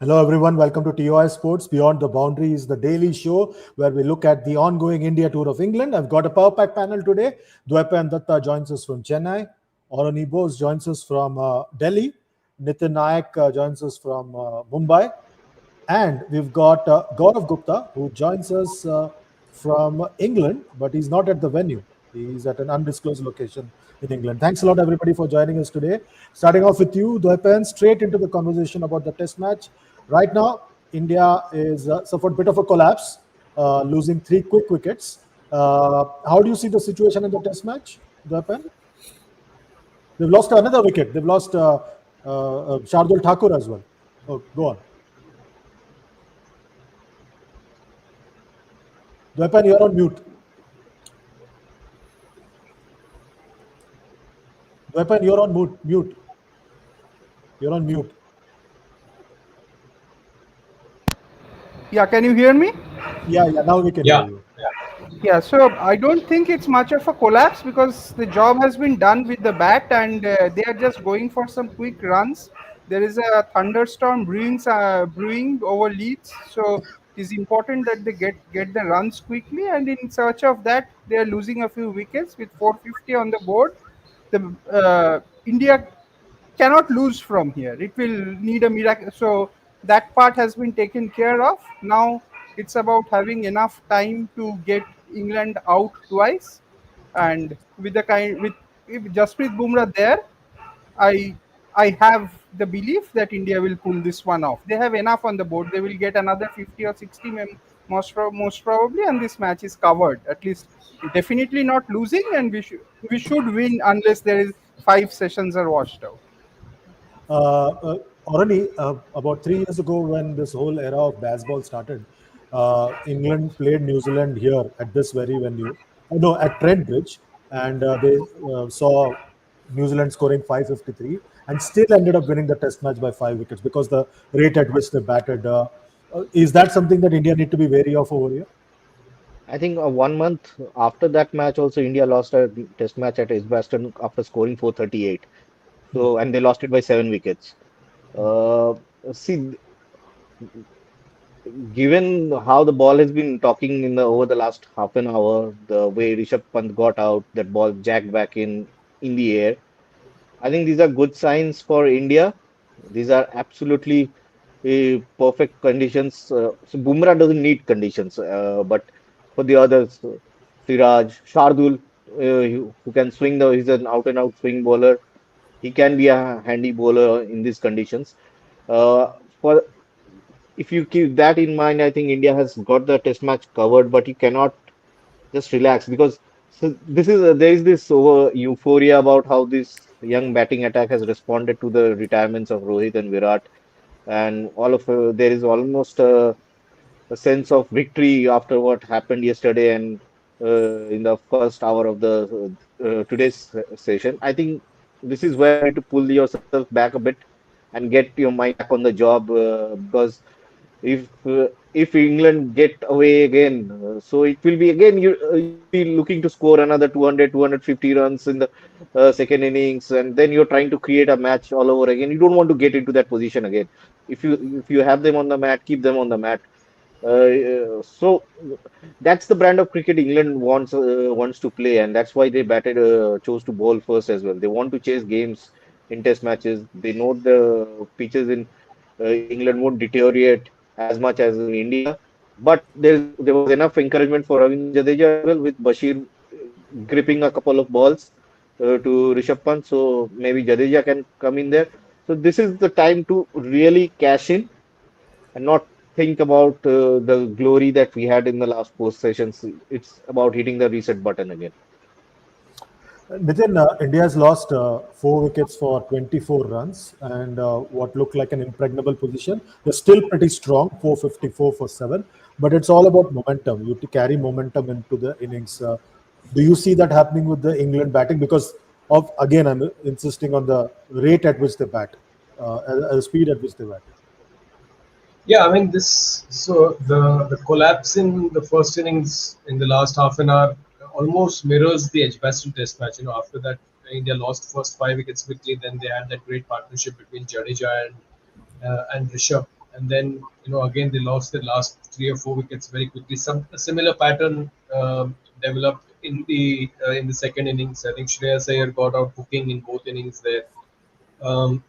Hello, everyone. Welcome to TOI Sports Beyond the Boundaries, the daily show where we look at the ongoing India tour of England. I've got a power pack panel today. Dwepan Datta joins us from Chennai. Aroni Bose joins us from Delhi. Nitin Nayak joins us from Mumbai. And we've got Gaurav Gupta, who joins us from England, but he's not at the venue. He's at an undisclosed location in England. Thanks a lot, everybody, for joining us today. Starting off with you, Dwepan, straight into the conversation about the test match. Right now, India is suffered a bit of a collapse, losing three quick wickets. How do you see the situation in the test match, Dwepan? They've lost another wicket. They've lost Shardul Thakur as well. Oh, go on. Dwepan, you're on mute. Dwepan, you're on mute. You're on mute. Yeah, can you hear me? Yeah, now we can hear you. Yeah, so I don't think it's much of a collapse because the job has been done with the bat and they are just going for some quick runs. There is a thunderstorm brewing over Leeds, so it is important that they get the runs quickly. And in search of that, they are losing a few wickets with 450 on the board. The India cannot lose from here. It will need a miracle. So that part has been taken care of. Now it's about having enough time to get England out twice, and with the kind with if Jasprit Bumrah there, I I have the belief that India will pull this one off. They have enough on the board. They will get another 50 or 60 most probably, and this match is covered. At least definitely not losing, and we should win unless there is 5 sessions are washed out. Already, about 3 years ago, when this whole era of baseball started, England played New Zealand here at this very venue. No, at Trent Bridge, and they saw New Zealand scoring 553 and still ended up winning the test match by 5 wickets because the rate at which they batted. Is that something that India need to be wary of over here? I think 1 month after that match, also India lost a test match at Edgbaston after scoring 438. So, and they lost it by 7 wickets. Uh, see, given how the ball has been talking in the over the last half an hour, the way Rishabh Pant got out, that ball jacked back in the air. I think these are good signs for India. These are absolutely perfect conditions. So Bumrah doesn't need conditions, but for the others, Siraj, Shardul, who can swing he's an out and out swing bowler. He can be a handy bowler in these conditions. For if you keep that in mind, I think India has got the test match covered, but you cannot just relax because there is this over euphoria about how this young batting attack has responded to the retirements of Rohit and Virat, and all of there is almost a sense of victory after what happened yesterday and in the first hour of the today's session. I think this is where you need to pull yourself back a bit and get your mind back on the job because if England get away again, so it will be again you'll be looking to score another 200, 250 runs in the second innings, and then you're trying to create a match all over again. You don't want to get into that position again. If you have them on the mat, keep them on the mat. So that's the brand of cricket England wants to play, and that's why they chose to bowl first as well. They want to chase games in Test matches. They know the pitches in England won't deteriorate as much as in India, but there was enough encouragement for Ravindra Jadeja as well with Bashir gripping a couple of balls to Rishabh Pant, so maybe Jadeja can come in there. So this is the time to really cash in and not think about the glory that we had in the last four sessions. It's about hitting the reset button again. Nitin, India has lost 4 wickets for 24 runs and what looked like an impregnable position. They're still pretty strong, 454 for 7, but it's all about momentum. You have to carry momentum into the innings. Do you see that happening with the England batting? Because of, again, I'm insisting on the rate at which they bat, the speed at which they bat. Yeah, I mean the collapse in the first innings in the last half an hour almost mirrors the Edgbaston Test match. After that India lost first 5 wickets quickly. Then they had that great partnership between Jadeja and Rishabh. and then again they lost the last 3 or 4 wickets very quickly. Some a similar pattern developed in the second innings. I think Shreyas Iyer got out booking in both innings there. Um,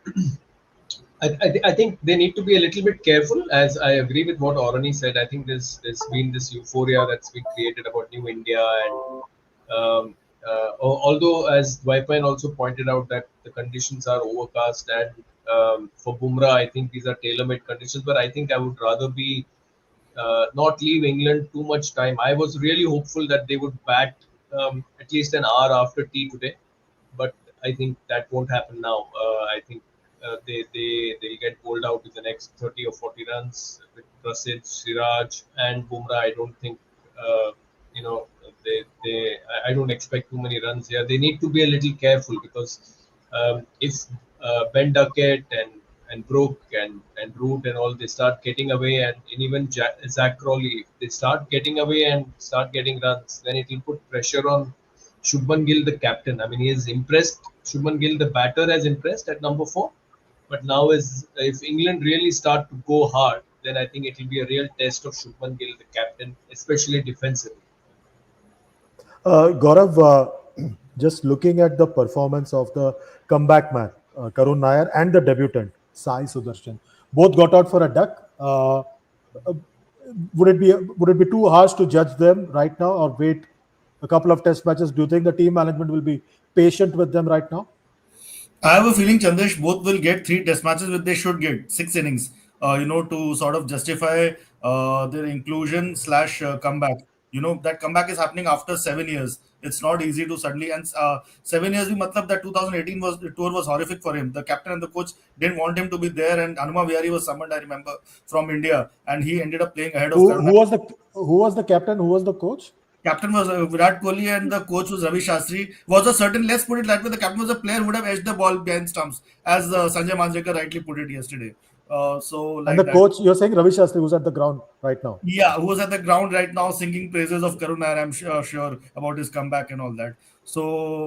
I think they need to be a little bit careful. As I agree with what Orani said, I think there's been this euphoria that's been created about New India, and although as Dwaipan also pointed out that the conditions are overcast, and for Bumrah, I think these are tailor-made conditions. But I think I would rather be not leave England too much time. I was really hopeful that they would bat at least an hour after tea today, but I think that won't happen now. I think they'll get bowled out with the next 30 or 40 runs with Prasid, Siraj, and Bumrah. I don't think you know I don't expect too many runs here. They need to be a little careful because if Ben Duckett and Brook and Root and all they start getting away, and even Zach Crawley, if they start getting away and start getting runs, then it will put pressure on Shubman Gill, the captain. I mean, he has impressed. Shubman Gill, the batter, has impressed at number 4. But now, if England really start to go hard, then I think it will be a real test of Shubman Gill, the captain, especially defensively. Gaurav, just looking at the performance of the comeback man, Karun Nair, and the debutant, Sai Sudarshan, both got out for a duck. Uh, would it be too harsh to judge them right now, or wait a couple of test matches? Do you think the team management will be patient with them right now? I have a feeling Chandesh both will get three test matches, which they should get six innings. To sort of justify their inclusion slash comeback. That comeback is happening after 7 years. It's not easy to suddenly, and 7 years. We matlab that 2018 was the tour was horrific for him. The captain and the coach didn't want him to be there, and Hanuma Vihari was summoned. I remember from India, and he ended up playing ahead of Who Karuna. who was the who was the captain? Who was the coach? Captain was Virat Kohli and the coach was Ravi Shastri. Was a certain, let's put it that way, the captain was a player who would have edged the ball behind stumps, as Sanjay Manjrekar rightly put it yesterday. So, And like the that. coach, you're saying Ravi Shastri, who's at the ground right now. Yeah, who was at the ground right now singing praises of Karun Nair, I'm sure about his comeback and all that. So,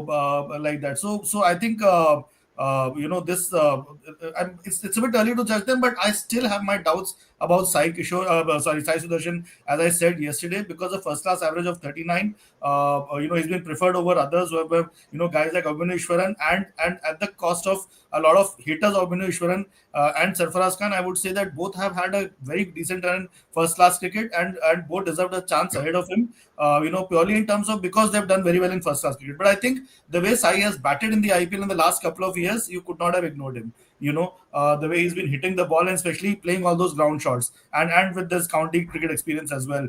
like that. So I think, this, it's a bit early to judge them, but I still have my doubts about Sai Sudarshan, as I said yesterday, because of first class average of 39. He's been preferred over others who have, guys like Abhinay Ishwaran, and at the cost of a lot of hitters, Abhinay Ishwaran and Sarfaraz Khan, I would say that both have had a very decent run in first class cricket, and both deserved a chance ahead of him. Purely in terms of because they've done very well in first class cricket. But I think the way Sai has batted in the IPL in the last couple of years, you could not have ignored him. The way he's been hitting the ball and especially playing all those ground shots, and with this county cricket experience as well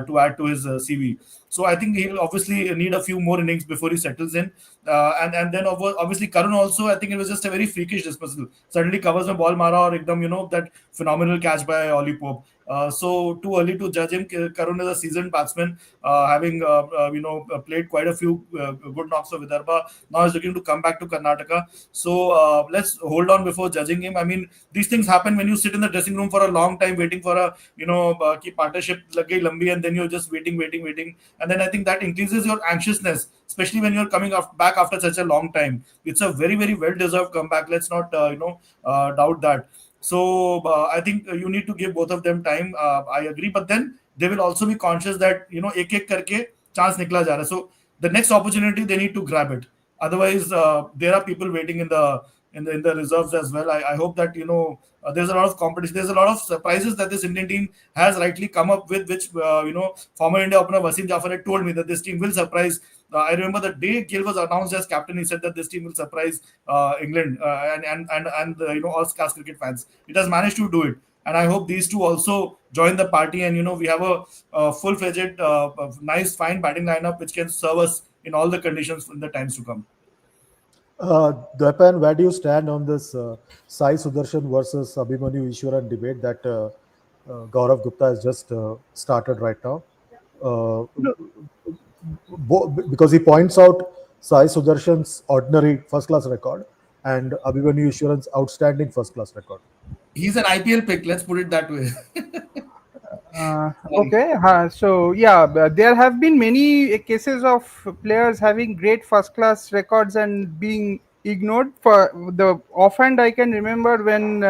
to add to his CV. So I think he'll obviously need a few more innings before he settles in. And then obviously Karun also, I think it was just a very freakish dismissal. Suddenly covers the ball mara or ekdam, that phenomenal catch by Ollie Pope. So too early to judge him. Karun is a seasoned batsman, having played quite a few good knocks for Vidarbha. Now he's looking to come back to Karnataka. So let's hold on before judging him. I mean, these things happen when you sit in the dressing room for a long time waiting for a ki partnership lag gayi lambi, and then you're just waiting, and then I think that increases your anxiousness, especially when you're coming back after such a long time. It's a very very well deserved comeback. Let's not doubt that. So I think you need to give both of them time. I agree, but then they will also be conscious that ek ek karke chance nikla ja raha hai. So the next opportunity they need to grab it. Otherwise, there are people waiting in the reserves as well. I hope that there's a lot of competition. There's a lot of surprises that this Indian team has rightly come up with, which former India opener Wasim Jafar had told me that this team will surprise. I remember the day Gill was announced as captain, he said that this team will surprise England and all class cricket fans. It has managed to do it, and I hope these two also join the party, and we have a full-fledged, nice, fine batting lineup which can serve us in all the conditions in the times to come. Dwepan, where do you stand on this Sai Sudarshan versus Abhimanyu Ishwaran debate that Gaurav Gupta has just started right now? Uh, No, because he points out Sai Sudarshan's ordinary first class record and Abhimanyu Ishwaran's outstanding first class record. He's an IPL pick. Let's put it that way. okay. So yeah, there have been many cases of players having great first class records and being ignored. For the offhand, I can remember when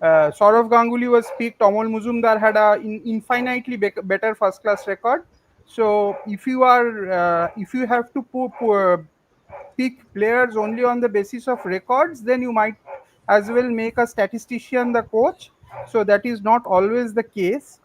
Saurav Ganguly was peak. Tomol Muzumdar had a infinitely better first class record. So if you have to pick players only on the basis of records, then you might as well make a statistician the coach. So that is not always the case.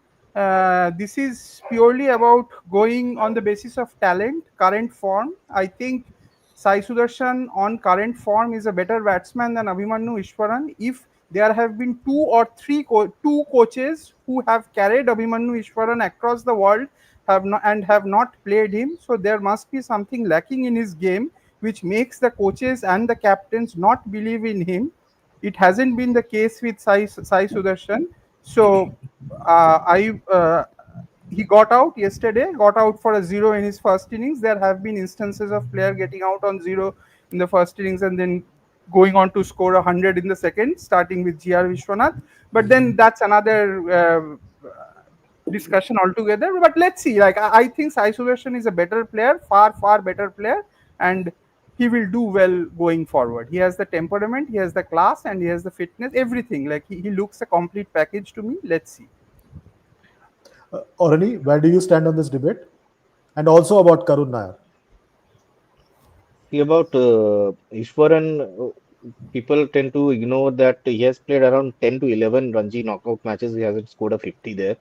This is purely about going on the basis of talent, current form. I think Sai Sudarshan on current form is a better batsman than Abhimanyu Ishwaran. If there have been two coaches who have carried Abhimanyu Ishwaran across the world have not played him, so there must be something lacking in his game which makes the coaches and the captains not believe in him. It hasn't been the case with Sai Sudarshan. So I he got out yesterday, got out for a zero in his first innings. There have been instances of player getting out on zero in the first innings and then going on to score 100 in the second, starting with GR Vishwanath. But then that's another discussion altogether. But let's see. Like I think Sai Sudarshan is a better player, far better player, and he will do well going forward. He has the temperament, he has the class, and he has the fitness. Everything. Like he looks a complete package to me. Let's see. Orani, where do you stand on this debate? And also about Karun Nair. See about Ishwaran, people tend to ignore that he has played around 10 to 11 Ranji knockout matches. He hasn't scored a 50 there.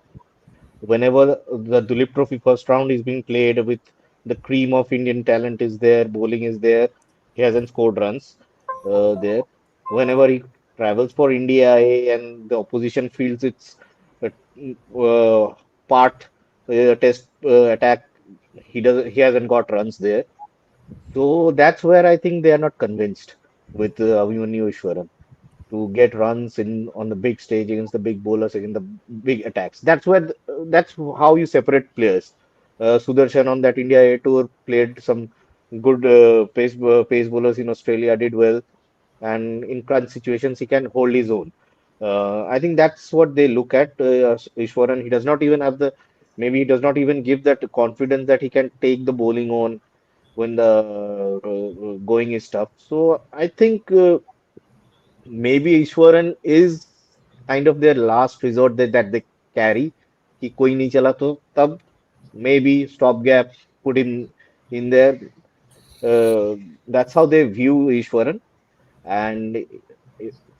Whenever the Dulip Trophy first round is being played with the cream of Indian talent is there, bowling is there, he hasn't scored runs there. Whenever he travels for India and the opposition feels its uh, part test attack, he hasn't got runs there. So that's where I think they are not convinced with Abhimanyu Ishwaran to get runs in on the big stage against the big bowlers against the big attacks. That's how you separate players. Sudarshan on that India A tour played some good pace bowlers in Australia, did well, and in crunch situations he can hold his own. I think that's what they look at. Ishwaran, he does not even have the maybe he does not even give that confidence that he can take the bowling on when the going is tough. So I think. Maybe Ishwaran is kind of their last resort that they carry कि कोई नहीं चला तो तब maybe stopgap put him in there. That's how they view Ishwaran. And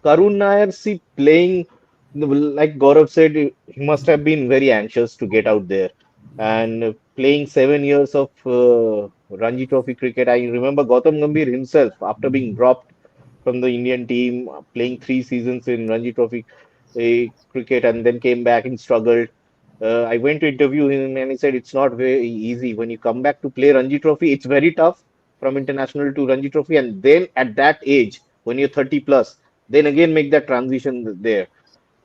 Karun Nair, see, playing, like Gaurav said, he must have been very anxious to get out there. And playing 7 years of Ranji Trophy cricket, I remember Gautam Gambhir himself, after being dropped from the Indian team, playing 3 seasons in Ranji Trophy cricket, and then came back and struggled. I went to interview him, and he said it's not very easy. When you come back to play Ranji Trophy, it's very tough from international to Ranji Trophy, and then at that age, when you're 30 plus, then again make that transition there.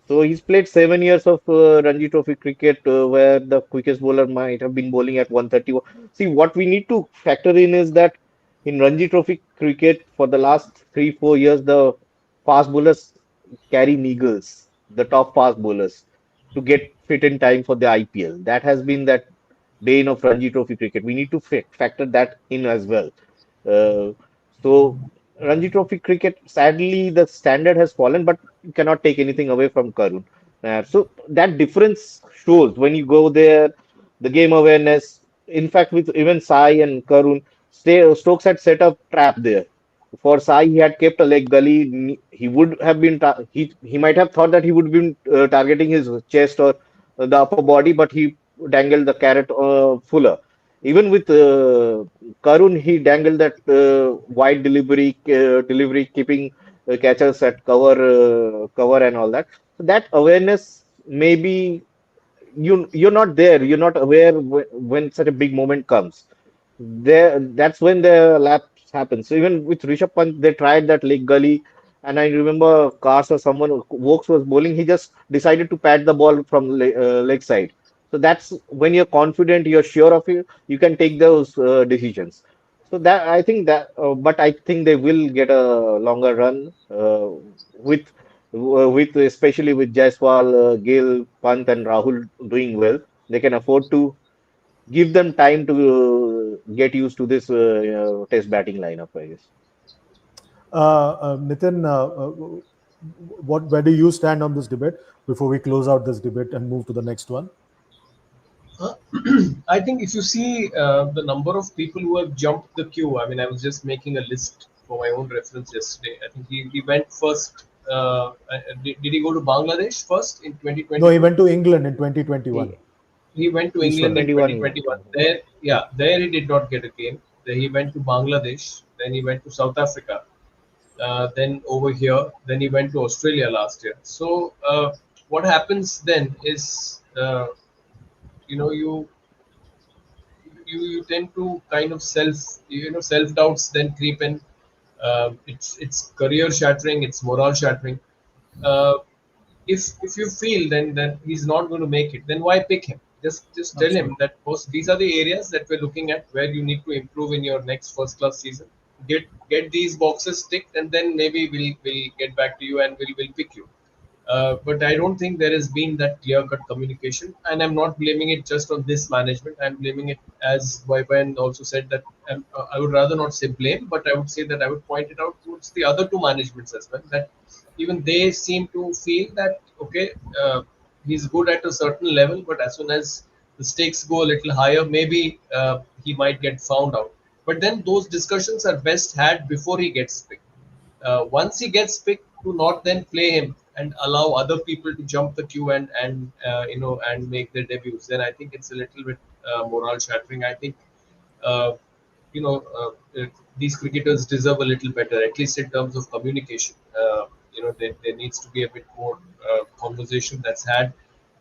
So he's played 7 years of Ranji Trophy cricket, where the quickest bowler might have been bowling at 130. See, what we need to factor in is that in Ranji Trophy cricket, for the last 3, 4 years, the fast bowlers carry needles, the top fast bowlers, to get fit in time for the IPL. That has been that bane of Ranji Trophy cricket. We need to factor that in as well. Uh, so Ranji Trophy cricket, sadly, the standard has fallen, but you cannot take anything away from Karun. So that difference shows when you go there, the game awareness. In fact, with even Sai and Karun, Stokes had set up trap there. For Sai, he had kept a leg gully. He would have been he might have thought that he would have been targeting his chest or the upper body, but he dangled the carrot fuller. Even with Karun, he dangled that wide delivery, keeping catchers at cover and all that. So that awareness, maybe you're not there. You're not aware when such a big moment comes. That's when the lapse happens. So even with Rishabh Pant, they tried that leg gully, and I remember Cars or someone, Vokes was bowling. He just decided to pat the ball from leg side. So that's when you're confident, you're sure of it, you can take those decisions. So that I think that, but I think they will get a longer run with especially with Jaiswal, Gill, Pant, and Rahul doing well. They can afford to give them time to get used to this test batting lineup, I guess. Nitin, Where do you stand on this debate before we close out this debate and move to the next one? Uh, I think if you see the number of people who have jumped the queue, I mean, I was just making a list for my own reference yesterday. I think he went first. Did he go to Bangladesh first in No, he 2022? went to England in 2021. He He went to Eastern. England in 21 he went. 2021. There, yeah, there he did not get a game. Then he went to Bangladesh. Then he went to South Africa. Then over here. Then he went to Australia last year. So what happens then is, you know, you tend to kind of self doubts then creep in. It's career shattering. It's morale shattering. Uh, if you feel then he's not going to make it, then why pick him? Just tell him Absolutely. that post these are the areas that we're looking at where you need to improve in your next first class season. Get these boxes ticked, and then maybe we'll get back to you and we'll pick you. But I don't think there has been that clear-cut communication, and I'm not blaming it just on this management. I'm blaming it, as Vaipan also said, that I would rather not say blame, but I would say that I would point it out towards the other two managements as well. That even they seem to feel that okay, he's good at a certain level, but as soon as the stakes go a little higher, maybe he might get found out. But then those discussions are best had before he gets picked. Once he gets picked, to not then play him and allow other people to jump the queue and make their debuts, then I think it's a little bit morale shattering. I think uh, you know these cricketers deserve a little better, at least in terms of communication. There needs to be a bit more conversation that's had.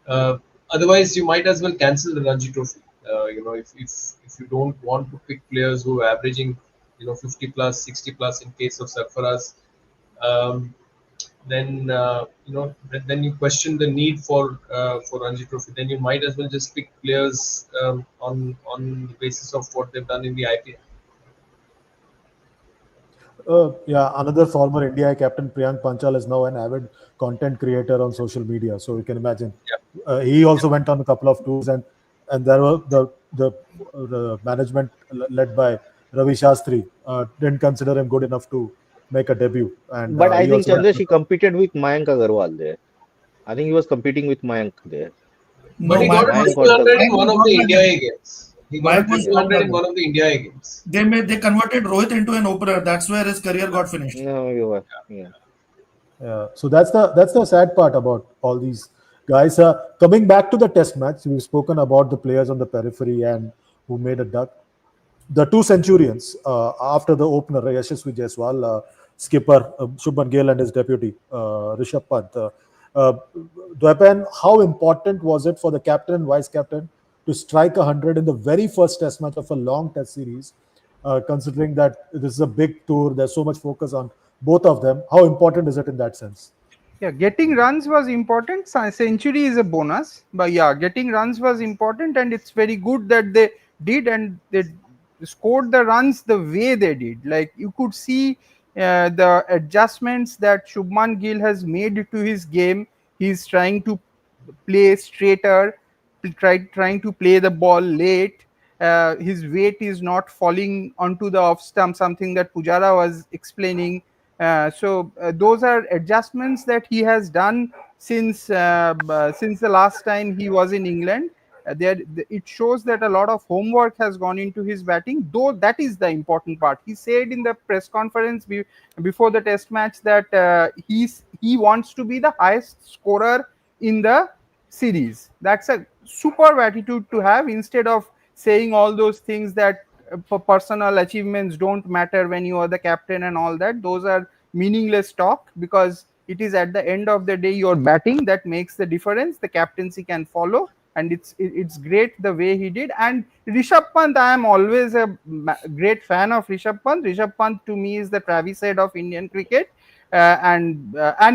uh, Otherwise you might as well cancel the Ranji Trophy. If you don't want to pick players who are averaging 50 plus 60 plus in case of Sarfaraz, um, then then you question the need for Ranji Trophy. Then you might as well just pick players on the basis of what they've done in the IPL. Yeah, another former India captain Priyank Panchal is now an avid content creator on social media. So you can imagine. Yeah, He also went on a couple of tours, and there were the management led by Ravi Shastri didn't consider him good enough to make a debut, and But I he think also went. Chandrash he competed with Mayank Agarwal there. I think he was competing with Mayank there. but No, he Mayank got was Mayank triple got the hundred in Mayank one was of not the that India good. A games. He got a Mayank was triple not hundred that in good. one of the India A games. They converted Rohit into an opener. That's where his career got finished. no you were yeah. So that's the sad part about all these guys. Coming back to the test match, we've spoken about the players on the periphery and who made a duck. The two centurions after the opener, Yashasvi Jaiswal, skipper Shubman Gill and his deputy Rishabh Pant. Uh, Dwepan, how important was it for the captain and vice captain to strike 100 in the very first test match of a long test series? Considering that this is a big tour, there's so much focus on both of them. How important is it in that sense? Yeah, getting runs was important. Century is a bonus, but yeah, getting runs was important, and it's very good that they did, and they scored the runs the way they did. Like you could see the adjustments that Shubman Gill has made to his game. He's trying to play straighter, trying to play the ball late. His weight is not falling onto the off stump, something that Pujara was explaining. So those are adjustments that he has done since the last time he was in England. It shows that a lot of homework has gone into his batting. Though that is the important part. He said in the press conference before the Test match that he wants to be the highest scorer in the series. That's a superb attitude to have, instead of saying all those things that personal achievements don't matter when you are the captain and all that. Those are meaningless talk, because it is at the end of the day your batting that makes the difference. The captaincy can follow, and it's great the way he did. And Rishabh Pant, I am always a great fan of Rishabh Pant. Rishabh Pant to me is the Travis Head of Indian cricket, and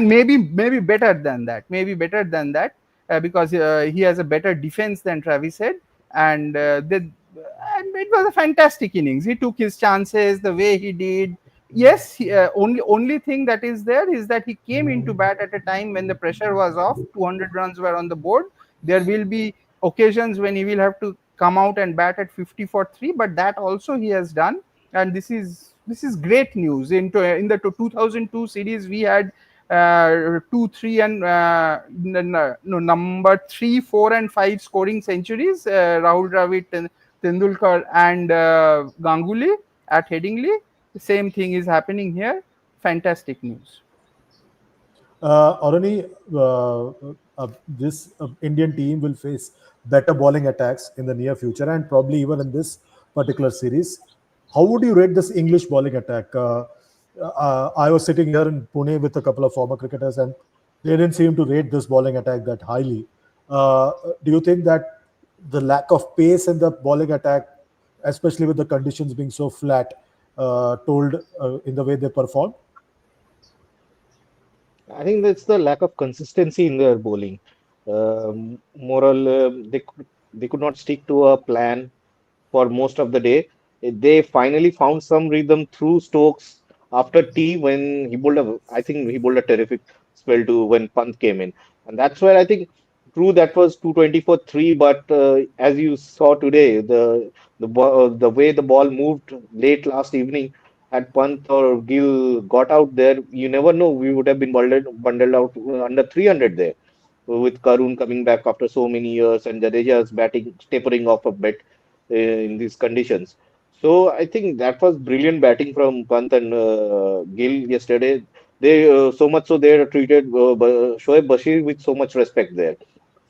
maybe better than that, because he has a better defense than Travis Head, and it was a fantastic innings. He took his chances the way he did. Yes, only thing that is there is that he came into bat at a time when the pressure was off. 200 runs were on the board. There will be occasions when he will have to come out and bat at 50 for 3, but that also he has done. And this is great news. In the 2002 series, we had 2, 3, and no, number 3, 4, and 5 scoring centuries. Rahul Dravid, Tendulkar, and Ganguly at Headingley. The same thing is happening here. Fantastic news. Arani, this Indian team will face better bowling attacks in the near future and probably even in this particular series. How would you rate this English bowling attack? I was sitting here in Pune with a couple of former cricketers and they didn't seem to rate this bowling attack that highly. Do you think that the lack of pace in the bowling attack, especially with the conditions being so flat, told in the way they performed? I think that's the lack of consistency in their bowling. Moral, they could not stick to a plan for most of the day. They finally found some rhythm through Stokes after tea when he bowled a, I think he bowled a terrific spell to when Pant came in. And that's where I think, true, that was 220 for three, but as you saw today, the way the ball moved late last evening, had Pant or Gill got out there, you never know, we would have been bundled out under 300 there with Karun coming back after so many years and Jadeja's batting tapering off a bit in these conditions. So I think that was brilliant batting from Pant and Gill yesterday. They so much so they treated Shoaib Bashir with so much respect there.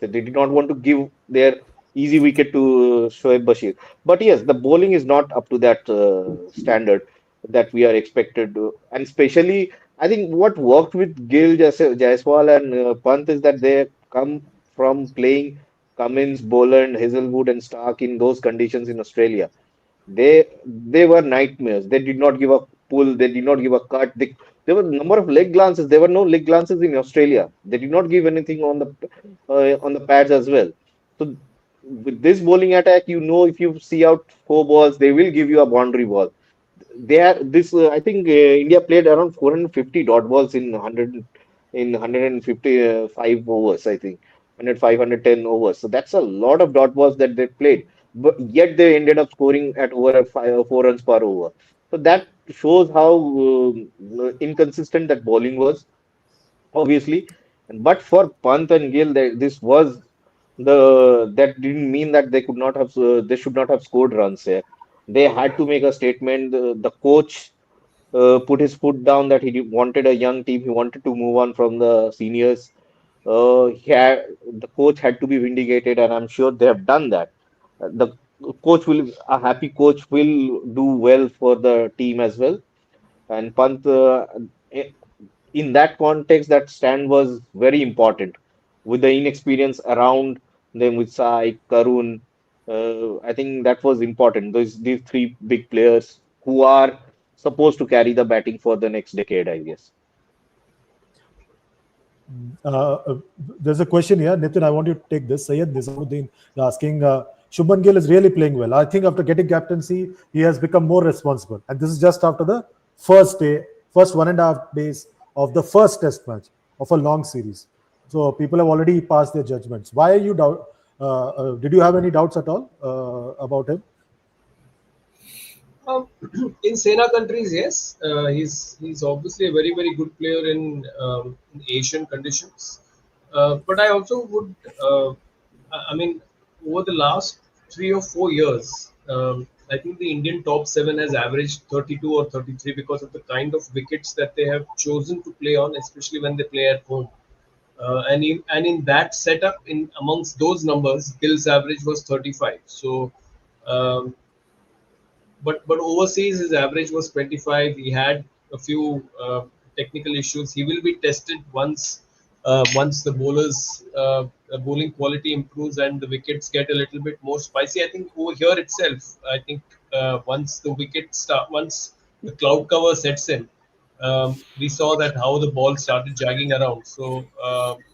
So they did not want to give their easy wicket to Shoaib Bashir. But yes, the bowling is not up to that standard that we are expected to. And especially, I think what worked with Gill, Jaiswal, and Pant is that they come from playing Cummins, Boland, Hazelwood, and Stark in those conditions in Australia. They were nightmares. They did not give a pull. They did not give a cut. There were a number of leg glances. There were no leg glances in Australia. They did not give anything on the pads as well. So with this bowling attack, you know if you see out four balls, they will give you a boundary ball. They are this. I think India played around 450 dot balls in 155 overs. I think 110 overs. So that's a lot of dot balls that they played. But yet they ended up scoring at over 4 runs per over. So that shows how inconsistent that bowling was, obviously. But for Pant and Gill, this was that didn't mean that they should not have scored runs here. They had to make a statement. The coach put his foot down that wanted a young team. He wanted to move on from the seniors. The coach had to be vindicated, and I'm sure they have done that. The a happy coach will do well for the team as well. And Pant, in that context, that stand was very important. With the inexperience around them, with Sai, Karun, I think that was important. These three big players who are supposed to carry the batting for the next decade, I guess. Uh, uh, there's a question here. Nitin, I want you to take this. Sayed Nizamuddin is asking, Shubman Gill is really playing well. I think after getting captaincy, he has become more responsible. And this is just after the first 1.5 days of the first test match of a long series. So people have already passed their judgments. Why are you doubt? Did you have any doubts at all about him? Um, in Sena countries, yes, he's obviously a very good player in Asian conditions. But I also would, I mean, over the last 3 or 4 years, I think the Indian top seven has averaged 32 or 33 because of the kind of wickets that they have chosen to play on, especially when they play at home. And in that setup, in amongst those numbers, Gill's average was 35. So. Um, but overseas his average was 25. He had a few technical issues. He will be tested once the bowling quality improves and the wickets get a little bit more spicy. I think over here itself, I think once the cloud cover sets in, we saw that how the ball started jagging around. So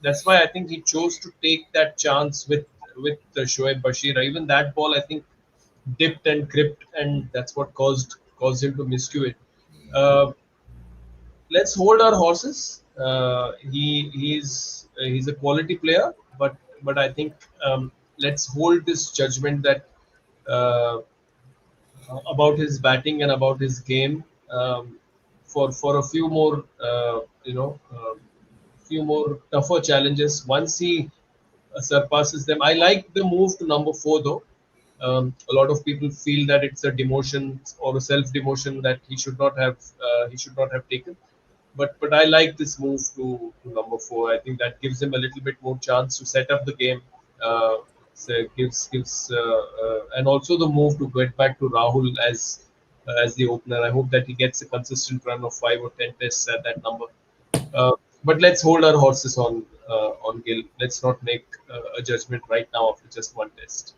that's why I think he chose to take that chance with Shoaib Bashir. Even that ball, I think, dipped and gripped, and that's what caused him to miscue it. Uh, let's hold our horses. He's a quality player, but I think let's hold this judgment that uh, about his batting and about his game for a few more few more tougher challenges once he surpasses them. I like the move to number four though. A lot of people feel that it's a demotion or a self demotion that he should not have taken. But I like this move to number four. I think that gives him a little bit more chance to set up the game. So gives and also the move to get back to Rahul as the opener. I hope that he gets a consistent run of 5 or 10 tests at that number. Uh, but let's hold our horses on Gill. Let's not make a judgment right now after just one test.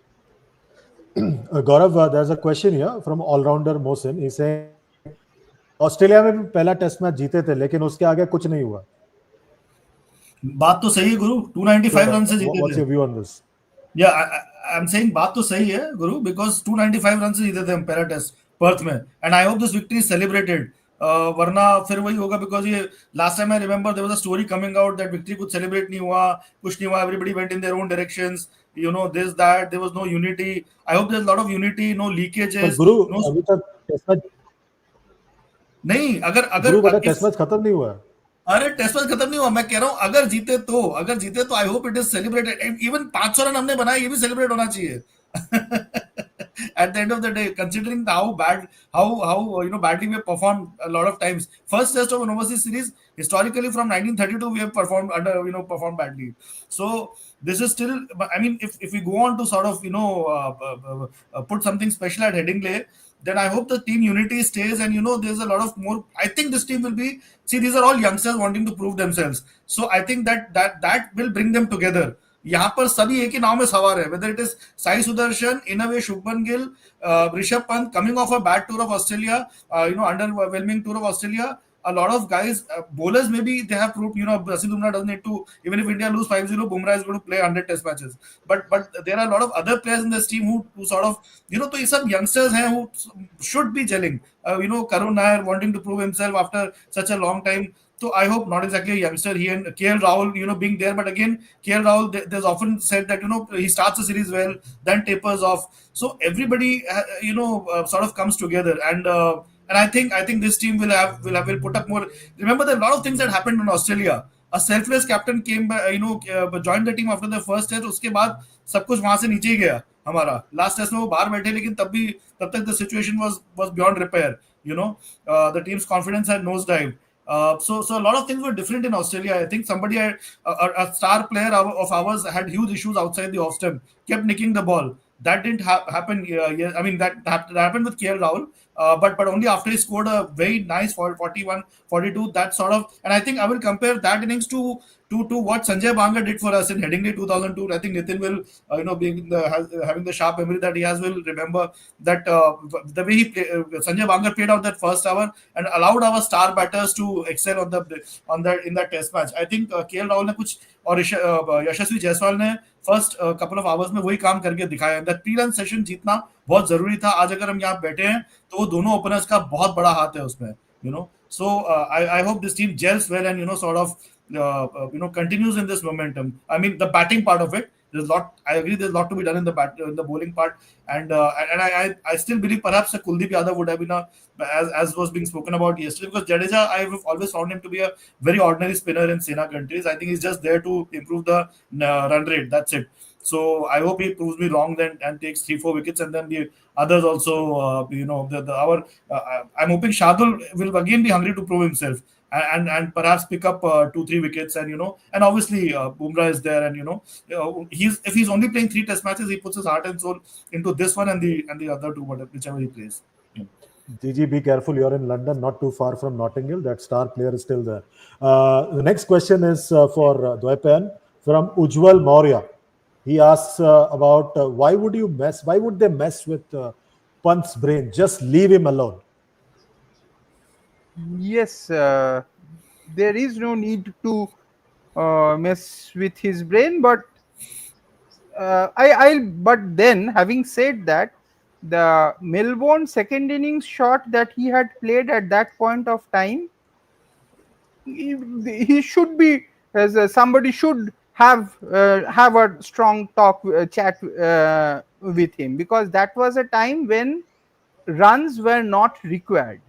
Gaurav, there's a question here from all-rounder Mohsin. He's saying Australia में भी पहला test match जीते थे लेकिन उसके आगे कुछ नहीं हुआ. बात तो सही है गुरु, 295 रन से जीते What's थे. your view on this? Yeah, I'm saying बात तो सही है गुरु, because 295 रन से जीते थे हम पहला टेस्ट पर्थ में, and I hope this victory is celebrated. वरना फिर वही होगा, because ये last time I remember there was a story coming out that victory कुछ celebrate नहीं हुआ, कुछ नहीं हुआ, everybody went in their own directions, you know, this that, there was no unity. I hope there's a lot of unity, no leakages. पर गुरु no, अभी तक test match नहीं, अगर गुरु बता अगर टेस्ट मैच खत्म नहीं हुआ. अरे टेस्ट मैच खत्म नहीं हुआ, मैं कह रहा हूं अगर जीते तो I hope it is celebrated. Even 500 run हमने बनाए, ये भी सेलिब्रेट होना चाहिए. At the end of the day, considering how badly we have performed a lot of times. First test of an overseas series historically from 1932 we have performed badly. So this is still, I mean, if we go on to sort of put something special at Headingley, then I hope the team unity stays, and there's a lot of more. I think this team will be. See, these are all youngsters wanting to prove themselves. So I think that will bring them together. यहाँ पर सभी एक ही नाव में सवार है, whether it is Sai Sudarshan, in a way Shubman Gill, Rishabh Pant coming off a bad tour of Australia, underwhelming tour of Australia. A lot of guys, bowlers maybe they have proved, Basil Bumrah doesn't need to, even if India lose 5-0, Bumrah is going to play 100 test matches. But there are a lot of other players in this team who sort of, तो ये सब youngsters हैं who should be gelling. Karun Nair wanting to prove himself after such a long time. So I hope not exactly a youngster. He and KL Rahul, being there. But again, KL Rahul, there's often said that, he starts the series well, then tapers off. So everybody, sort of comes together. And I think this team will put up more. Remember, there are a lot of things that happened in Australia. A selfless captain came by, joined the team after the first test. उसके बाद सब कुछ वहां से नीचे ही गया हमारा. Last test में वो बाहर बैठे, लेकिन तब तक the situation was beyond repair. The team's confidence had nosedived. So a lot of things were different in Australia. I think somebody a star player of ours had huge issues outside the off stump, kept nicking the ball. That didn't happen. I mean, that happened with KL Rahul, but only after he scored a very nice 41, 42. That sort of, and I think I will compare that innings to what Sanjay Banga did for us in Headingley 2002. I think Nitin will, having the sharp memory that he has, will remember that the way Sanjay Banga played out that first hour and allowed our star batters to excel in that test match. I think KL Rahul ने कुछ और यशस्वी जायसवाल ने first couple of hours में वही काम करके दिखाया. That 3 run session जीतना बहुत जरूरी था. आज अगर हम यहाँ बैठे हैं तो वो दोनों ओपनर्स का बहुत बड़ा हाथ है उसमें. So I hope this team gels well and sort of continues in this momentum. I mean, the batting part of it, I agree there's a lot to be done in the bowling part, and I still believe perhaps Kuldeep Yadav would have been as was being spoken about yesterday, because Jadeja, I've always found him to be a very ordinary spinner in Sena countries. I think he's just there to improve the run rate. That's it. So I hope he proves me wrong then and takes 3-4 wickets, and then the others also, I'm hoping Shardul will again be hungry to prove himself and perhaps pick up 2-3 wickets, and obviously Bumrah is there, and if he's only playing 3 test matches, he puts his heart and soul into this one and the other two, whichever he plays. Gigi, be careful. You're in London, not too far from Notting Hill. That star player is still there. The next question is for Dwaipan from Ujwal Maurya. He asks about why would they mess with Pant's brain? Just leave him alone. Yes, there is no need to mess with his brain, but but then, having said that, the Melbourne second innings shot that he had played at that point of time, he should be, as somebody should have a strong chat with him, because that was a time when runs were not required.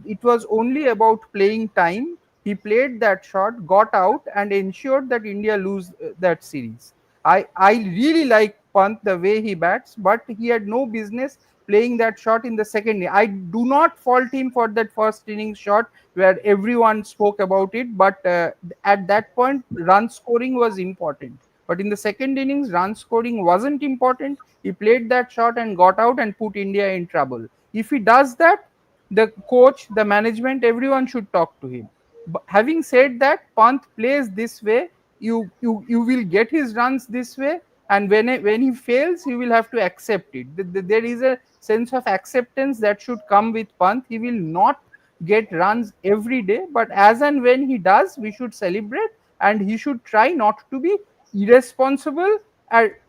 It was only about playing time, He played that shot, got out, and ensured that India lose that series. I really like Pant the way he bats, but he had no business playing that shot in the second inning. I do not fault him for that first inning shot where everyone spoke about it, but at that point, run scoring was important. But in the second innings, run scoring wasn't important. He played that shot and got out and put India in trouble. If he does that, the coach, the management, everyone should talk to him. But having said that, Pant plays this way. You will get his runs this way, and when he fails, he will have to accept it. There is a sense of acceptance that should come with Pant. He will not get runs every day, but as and when he does, we should celebrate, and he should try not to be irresponsible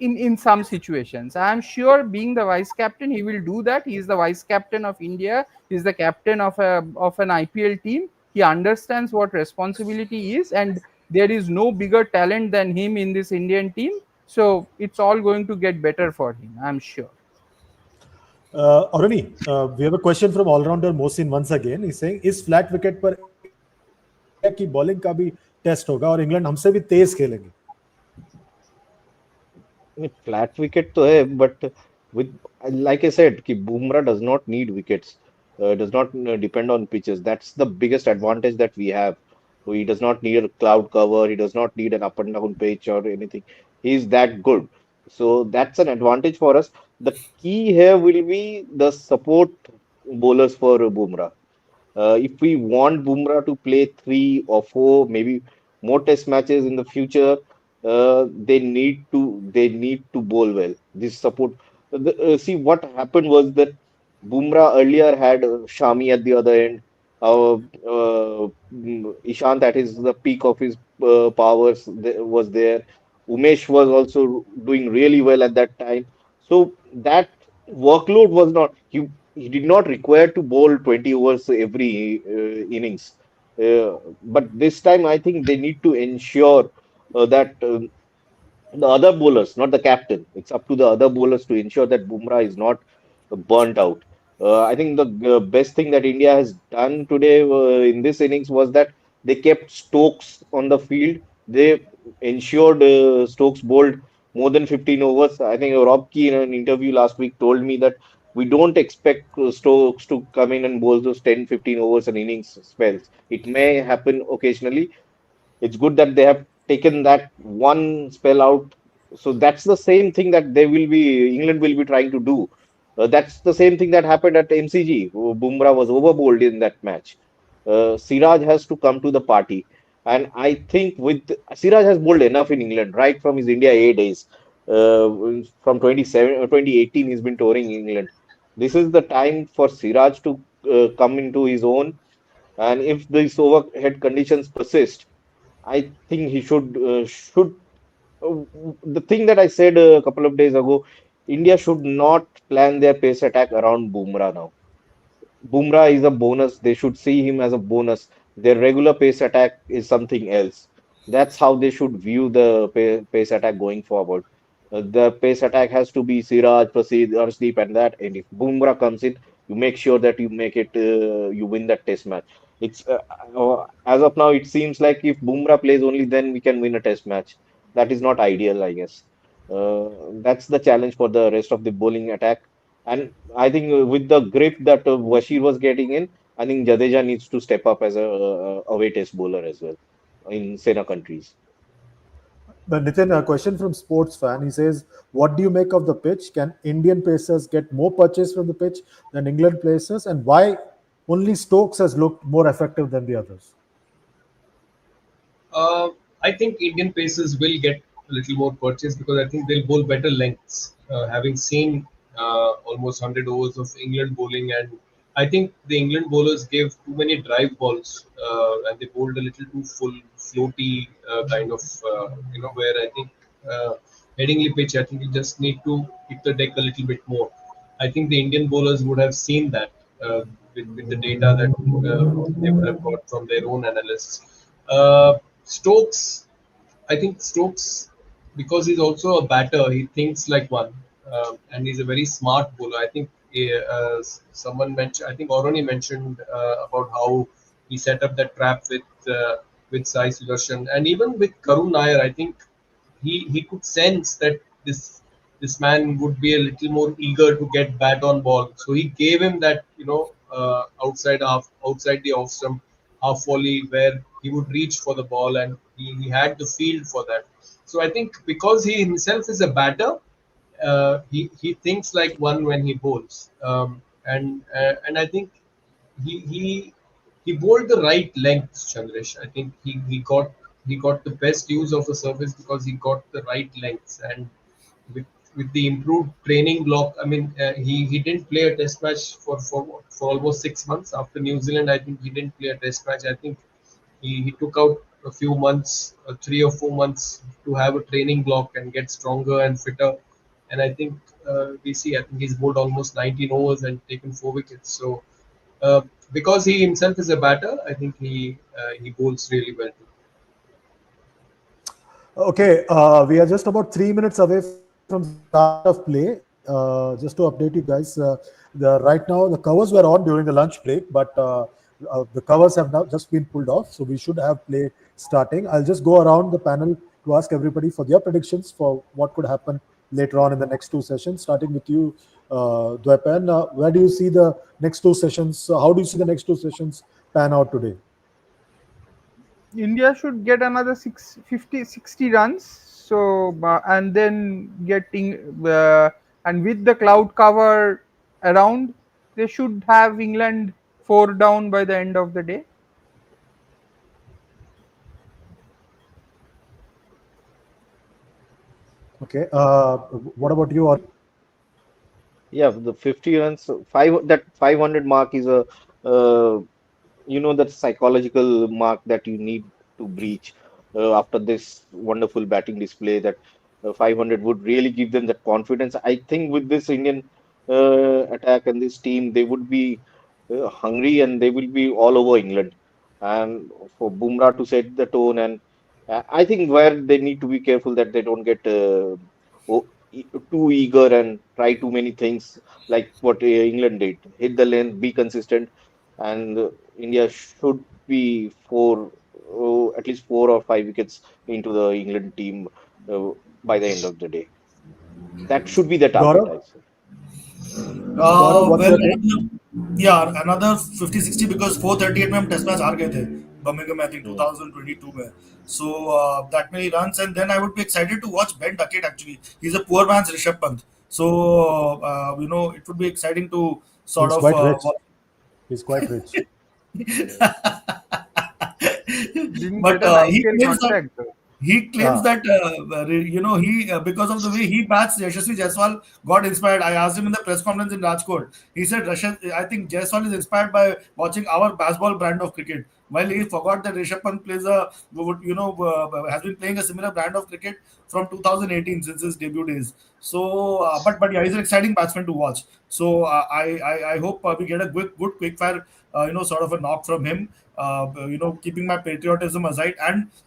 in some situations. I am sure, being the vice captain, he will do that. He is the vice captain of India. He is the captain of an IPL team. He understands what responsibility is, and there is no bigger talent than him in this Indian team. So it's all going to get better for him, I'm sure. Aruni, we have a question from all-rounder Mohsin once again. He's saying, इस flat wicket पर India की bowling का भी test होगा और England हमसे भी तेज खेलेंगे? फ्लैट विकेट तो है but with like I said कि Bumrah does not need wickets, does not depend on pitches. That's the biggest advantage that we have. So he does not need a cloud cover, he does not need an up and down pitch or anything. He's that good, so that's an advantage for us. The key here will be the support bowlers for Bumrah. If we want Bumrah to play 3 or 4, maybe more test matches in the future, they need to bowl well. This support. See what happened was that Bumrah earlier had Shami at the other end. Ishant at his the peak of his powers was there. Umesh was also doing really well at that time. So that workload was not he did not require to bowl 20 overs every innings. But this time, I think they need to ensure that the other bowlers, not the captain, it's up to the other bowlers to ensure that Bumrah is not burnt out. I think the best thing that India has done today in this innings was that they kept Stokes on the field. They ensured Stokes bowled more than 15 overs. I think Rob Key in an interview last week told me that we don't expect Stokes to come in and bowl those 10, 15 overs and innings spells. It may happen occasionally. It's good that they have taken that one spell out. So that's the same thing that England will be trying to do. That's the same thing that happened at MCG. Bumrah was overbowled in that match. Siraj has to come to the party. And I think Siraj has bowled enough in England, right from his India A days. From 2018, he's been touring England. This is the time for Siraj to come into his own. And if these overhead conditions persist, I think he should. Uh, the thing that I said a couple of days ago, India should not plan their pace attack around Bumrah now. Bumrah is a bonus. They should see him as a bonus. Their regular pace attack is something else. That's how they should view the pace attack going forward. The pace attack has to be Siraj, Prasidh, Arshdeep, and that. And if Bumrah comes in, you make sure that you make it, you win that test match. It's as of now, it seems like if Bumrah plays only, then we can win a test match. That is not ideal, I guess. That's the challenge for the rest of the bowling attack. And I think with the grip that Bashir was getting in, I think Jadeja needs to step up as a away test bowler as well in Sena countries. But Nitin, a question from sports fan. He says, "What do you make of the pitch? Can Indian pacers get more purchase from the pitch than England pacers, and why only Stokes has looked more effective than the others?" I think Indian pacers will get a little more purchase because I think they'll bowl better lengths. Having seen almost 100 overs of England bowling, and I think the England bowlers gave too many drive balls and they bowled a little too full, floaty kind of, where I think Headingley pitch, I think you just need to hit the deck a little bit more. I think the Indian bowlers would have seen that with the data that they would have got from their own analysts. Stokes, I think Stokes, because he's also a batter, he thinks like one, and he's a very smart bowler. I think someone mentioned, I think Oroni mentioned about how he set up that trap with Sai Sudarshan, and even with Karun Nair. I think he could sense that this man would be a little more eager to get bat on ball. So he gave him that, outside the off stump half volley where he would reach for the ball, and he had the field for that. So I think because he himself is a batter, he thinks like one when he bowls, and I think he he bowled the right lengths, Chandresh. I think he got the best use of the surface because he got the right lengths, and with with the improved training block, I mean, he didn't play a test match for almost 6 months after New Zealand. I think he didn't play a test match. I think he took out a few months, 3 or 4 months, to have a training block and get stronger and fitter. And I think I think he's bowled almost 19 overs and taken 4 wickets. So uh, because he himself is a batter, I think he bowls really well too. Okay, we are just about 3 minutes away from start of play. Just to update you guys, right now the covers were on during the lunch break, but the covers have now just been pulled off, so we should have play starting. I'll just go around the panel to ask everybody for their predictions for what could happen later on in the next two sessions. Starting with you, Dwepan, where do you see the next two sessions? How do you see the next two sessions pan out today? India should get another 60 runs. So and then and with the cloud cover around, they should have England 4 down by the end of the day. Okay, what about you? Yeah, the 50 runs, that 500 mark is a uh, that psychological mark that you need to breach after this wonderful batting display. That 500 would really give them that confidence. I think with this Indian attack and this team, they would be hungry and they will be all over England. And for Bumrah to set the tone, and I think where they need to be careful that they don't get too eager and try too many things like what England did. Hit the length, be consistent, and India should be at least 4 or 5 wickets into the England team uh, by the end of the day. That should be the target, Gaurav? I say. Gaurav, what's Well, your take? yeah, another 50-60 because 438 में हम test match हार गए थे Birmingham में, I think Hmm. 2022 में. So that many runs, and then I would be excited to watch Ben Duckett. Actually, he's a poor man's Rishabh Pant. So it would be exciting to sort He's of quite rich. watch. He's quite rich. Yeah. Didn't But get an he IPL claims that contract though. he claims Ah, that he because of the way he bats, Yashasvi Jaiswal got inspired. I asked him in the press conference in Rajkot. He said, I think Jaiswal is inspired by watching our baseball brand of cricket. While he forgot that Rishabh Pant has been playing a similar brand of cricket from 2018 since his debut days. So, but yeah, he's an exciting batsman to watch. So I hope we get a good quick fire sort of a knock from him. Keeping my patriotism aside,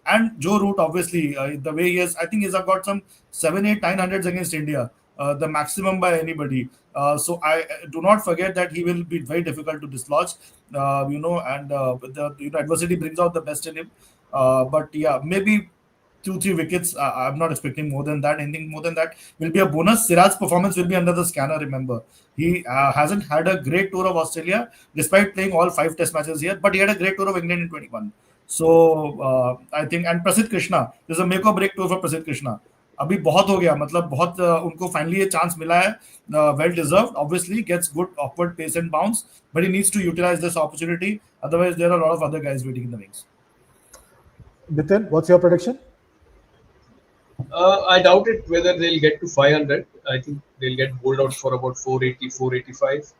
and Joe Root, obviously, the way he is, I think he's got some 7, 8, 900s against India, the maximum by anybody. So I do not forget that he will be very difficult to dislodge. And the adversity brings out the best in him. But yeah, maybe 2, 3 wickets. I'm not expecting more than that. Anything more than that will be a bonus. Siraj's performance will be under the scanner. Remember, he hasn't had a great tour of Australia despite playing all 5 Test matches here, but he had a great tour of England in 21. So I think, and Prasidh Krishna, there's a make or break tour for Prasidh Krishna. अभी बहुत हो गया, मतलब बहुत उनको finally ये chance मिला है, well deserved, obviously gets good awkward pace and bounce, but he needs to utilise this opportunity, otherwise there are lot of other guys waiting in the wings. Nitin, what's your prediction? I doubt it whether they'll get to 500. I think they'll get bowled out for about 480, 485.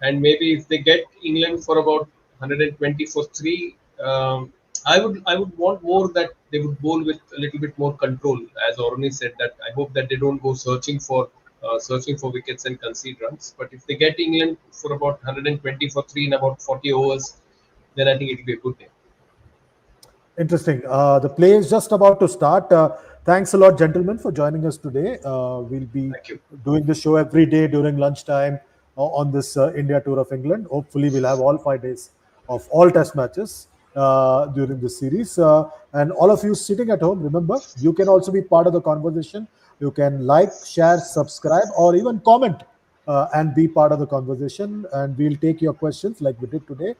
And maybe if they get England for about 120 for three, I would want more that they would bowl with a little bit more control. As Orni said, that I hope that they don't go searching for wickets and concede runs. But if they get England for about 120 for three in about 40 overs, then I think it'll be a good day. Interesting. The play is just about to start. Thanks a lot, gentlemen, for joining us today. We'll be Thank you. doing this show every day during lunchtime on this India tour of England. Hopefully, we'll have all 5 days of all test matches during this series. And all of you sitting at home, remember, you can also be part of the conversation. You can like, share, subscribe, or even comment and be part of the conversation. And we'll take your questions like we did today.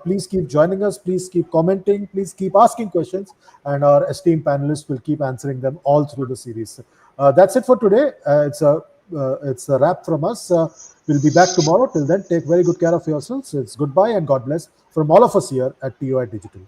Please keep joining us. Please keep commenting. Please keep asking questions. And our esteemed panelists will keep answering them all through the series. That's it for today. It's a wrap from us. We'll be back tomorrow. Till then, take very good care of yourselves. It's goodbye and God bless from all of us here at TOI Digital.